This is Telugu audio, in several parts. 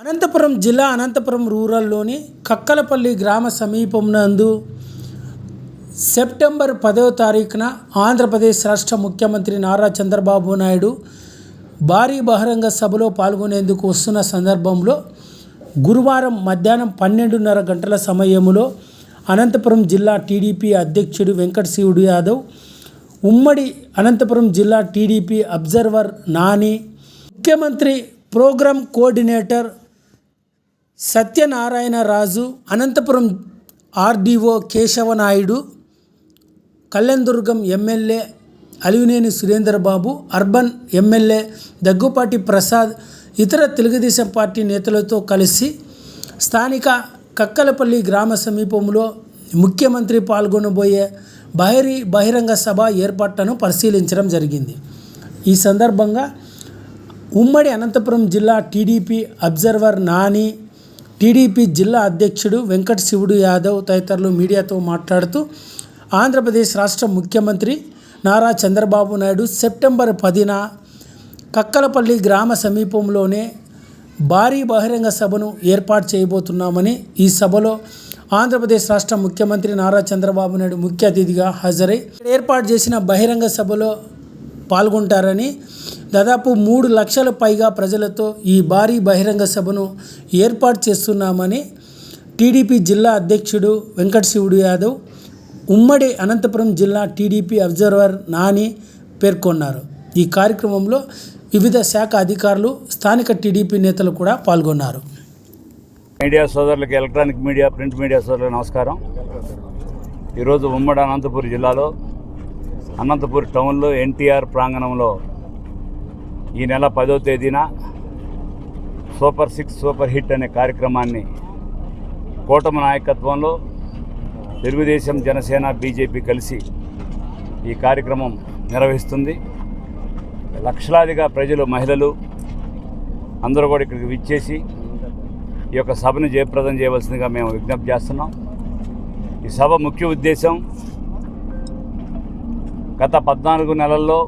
అనంతపురం జిల్లా అనంతపురం రూరల్లోని కక్కలపల్లి గ్రామ సమీపంనందు సెప్టెంబర్ 10వ తారీఖున ఆంధ్రప్రదేశ్ రాష్ట్ర ముఖ్యమంత్రి నారా చంద్రబాబు నాయుడు భారీ బహిరంగ సభలో పాల్గొనేందుకు వస్తున్న సందర్భంలో గురువారం మధ్యాహ్నం 12:30 గంటల సమయంలో అనంతపురం జిల్లా టీడీపీ అధ్యక్షుడు వెంకటశివుడు యాదవ్, ఉమ్మడి అనంతపురం జిల్లా టీడీపీ అబ్జర్వర్ నాని, ముఖ్యమంత్రి program coordinator Satyanarayana Raju, Anantapuram RDO Kesavanaidu, Kalyandurg MLA Alivineni Surendrababu, urban MLA Daggupati Prasad ఇతర తెలుగుదేశం పార్టీ నేతలతో కలిసి స్థానిక కక్కలపల్లి గ్రామ సమీపంలో ముఖ్యమంత్రి పాల్గొనబోయే బహిరంగ సభ ఏర్పాట్లను పరిశీలించడం జరిగింది. ఈ సందర్భంగా ఉమ్మడి అనంతపురం జిల్లా టీడీపీ అబ్జర్వర్ నాని, టీడీపీ జిల్లా అధ్యక్షుడు వెంకటశివుడు యాదవ్ తదితరులు మీడియాతో మాట్లాడుతూ ఆంధ్రప్రదేశ్ రాష్ట్ర ముఖ్యమంత్రి నారా చంద్రబాబు నాయుడు సెప్టెంబర్ 10న కక్కలపల్లి గ్రామ సమీపంలోనే భారీ బహిరంగ సభను ఏర్పాటు చేయబోతున్నామని, ఈ సభలో ఆంధ్రప్రదేశ్ రాష్ట్ర ముఖ్యమంత్రి నారా చంద్రబాబు నాయుడు ముఖ్య అతిథిగా హాజరై ఏర్పాటు చేసిన బహిరంగ సభలో పాల్గొంటారని, దాదాపు 3 లక్షల పైగా ప్రజలతో ఈ భారీ బహిరంగ సభను ఏర్పాటు చేస్తున్నామని టీడీపీ జిల్లా అధ్యక్షుడు వెంకటశివుడు యాదవ్, ఉమ్మడి అనంతపురం జిల్లా టీడీపీ అబ్జర్వర్ నాని పేర్కొన్నారు. ఈ కార్యక్రమంలో వివిధ శాఖ అధికారులు, స్థానిక టీడీపీ నేతలు కూడా పాల్గొన్నారు. మీడియా సోదరులకి, ఎలక్ట్రానిక్ మీడియా, ప్రింట్ మీడియా సోదరులకు నమస్కారం. ఈరోజు ఉమ్మడి అనంతపురం జిల్లాలో అనంతపురం టౌన్లో ఎన్టీఆర్ ప్రాంగణంలో ఈ నెల 10వ తేదీన సూపర్ 6 సూపర్ హిట్ అనే కార్యక్రమాన్ని కూటమి నాయకత్వంలో తెలుగుదేశం, జనసేన, బీజేపీ కలిసి ఈ కార్యక్రమం నిర్వహిస్తుంది. లక్షలాదిగా ప్రజలు, మహిళలు అందరూ కూడా ఇక్కడికి విచ్చేసి ఈ యొక్క సభను జయప్రదం చేయవలసిందిగా మేము విజ్ఞప్తి చేస్తున్నాం. ఈ సభ ముఖ్య ఉద్దేశం గత 14 నెలల్లో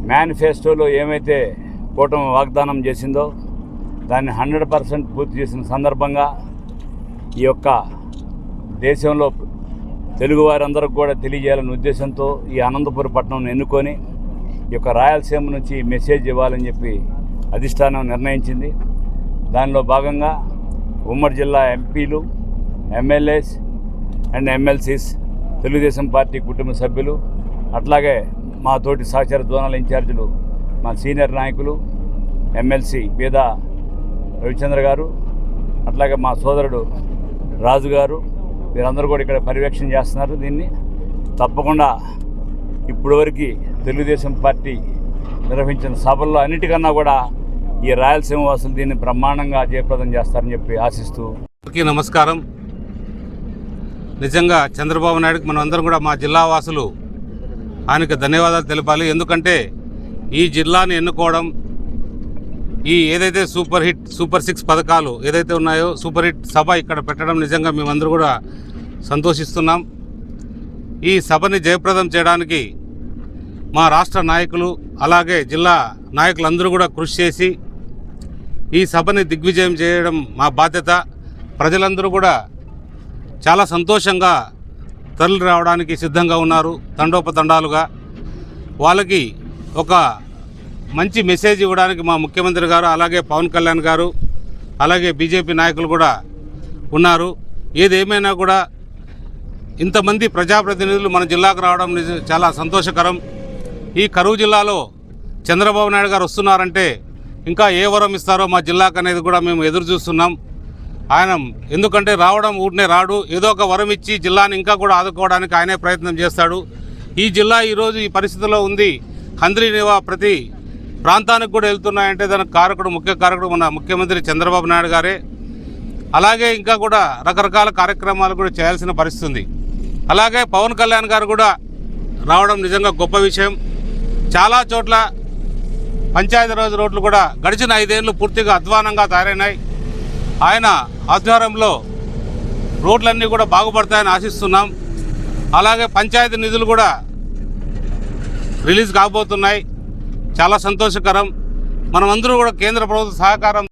మేనిఫెస్టోలో ఏమైతే కూటమి వాగ్దానం చేసిందో దాన్ని 100% పూర్తి చేసిన సందర్భంగా ఈ యొక్క దేశంలో తెలుగువారందరికీ కూడా తెలియజేయాలనే ఉద్దేశంతో ఈ అనంతపురం పట్టణంను ఎన్నుకొని ఈ యొక్క రాయలసీమ నుంచి మెసేజ్ ఇవ్వాలని చెప్పి అధిష్టానం నిర్ణయించింది. దానిలో భాగంగా ఉమ్మడి జిల్లా ఎంపీలు, MLAs and MLCs, Telugu Desam party కుటుంబ సభ్యులు, అట్లాగే మా తోటి సహచర జోనల్ ఇన్ఛార్జీలు, మా సీనియర్ నాయకులు, ఎమ్మెల్సీ బీదా రవిచంద్ర గారు, అట్లాగే మా సోదరుడు రాజు గారు, వీరందరూ కూడా ఇక్కడ పర్యవేక్షణ చేస్తున్నారు. దీన్ని తప్పకుండా ఇప్పటివరకు తెలుగుదేశం పార్టీ నిర్వహించిన సభల్లో అన్నిటికన్నా కూడా ఈ రాయలసీమ వాసులు దీన్ని బ్రహ్మాండంగా జయప్రదం చేస్తారని చెప్పి ఆశిస్తూ నమస్కారం. నిజంగా చంద్రబాబు నాయుడుకి మనం అందరం కూడా, మా జిల్లా వాసులు ఆయనకు ధన్యవాదాలు తెలపాలి. ఎందుకంటే ఈ జిల్లాని ఎన్నుకోవడం, ఈ ఏదైతే సూపర్ 6 పథకాలు ఏదైతే ఉన్నాయో సూపర్ హిట్ సభ ఇక్కడ పెట్టడం నిజంగా మేమందరూ కూడా సంతోషిస్తున్నాం. ఈ సభని జయప్రదం చేయడానికి మా రాష్ట్ర నాయకులు అలాగే జిల్లా నాయకులందరూ కూడా కృషి చేసి ఈ సభని దిగ్విజయం చేయడం మా బాధ్యత. ప్రజలందరూ కూడా చాలా సంతోషంగా తరలి రావడానికి సిద్ధంగా ఉన్నారు, తండోపతండాలుగా. వాళ్ళకి ఒక మంచి మెసేజ్ ఇవ్వడానికి మా ముఖ్యమంత్రి గారు, అలాగే పవన్ కళ్యాణ్ గారు, అలాగే బీజేపీ నాయకులు కూడా ఉన్నారు. ఏదేమైనా కూడా ఇంతమంది ప్రజాప్రతినిధులు మన జిల్లాకు రావడం చాలా సంతోషకరం. ఈ కరూరు జిల్లాలో చంద్రబాబు నాయుడు గారు వస్తున్నారంటే ఇంకా ఏ వరం ఇస్తారో మా జిల్లాకు అనేది కూడా మేము ఎదురు చూస్తున్నాం. ఆయన ఎందుకంటే రావడం ఊరినే రాడు, ఏదో ఒక వరం ఇచ్చి జిల్లాని ఇంకా కూడా ఆదుకోవడానికి ఆయనే ప్రయత్నం చేస్తాడు. ఈ జిల్లా ఈరోజు ఈ పరిస్థితిలో ఉంది. హంద్రీనివా ప్రతి ప్రాంతానికి కూడా వెళ్తున్నాయంటే దానికి ముఖ్య కారకుడు మన ముఖ్యమంత్రి చంద్రబాబు నాయుడు గారే. అలాగే ఇంకా కూడా రకరకాల కార్యక్రమాలు కూడా చేయాల్సిన పరిస్థితి ఉంది. అలాగే పవన్ కళ్యాణ్ గారు కూడా రావడం నిజంగా గొప్ప విషయం. చాలా చోట్ల పంచాయతీరాజ్ రోడ్లు కూడా గడిచిన 5 ఏళ్ళు పూర్తిగా అధ్వానంగా తయారైనాయి. ఆయన ఆధ్వర్యంలో రోడ్లన్నీ కూడా బాగుపడతాయని ఆశిస్తున్నాం. అలాగే పంచాయతీ నిధులు కూడా రిలీజ్ కాబోతున్నాయి. చాలా సంతోషకరం. మనమందరూ కూడా కేంద్ర ప్రభుత్వ సహకారం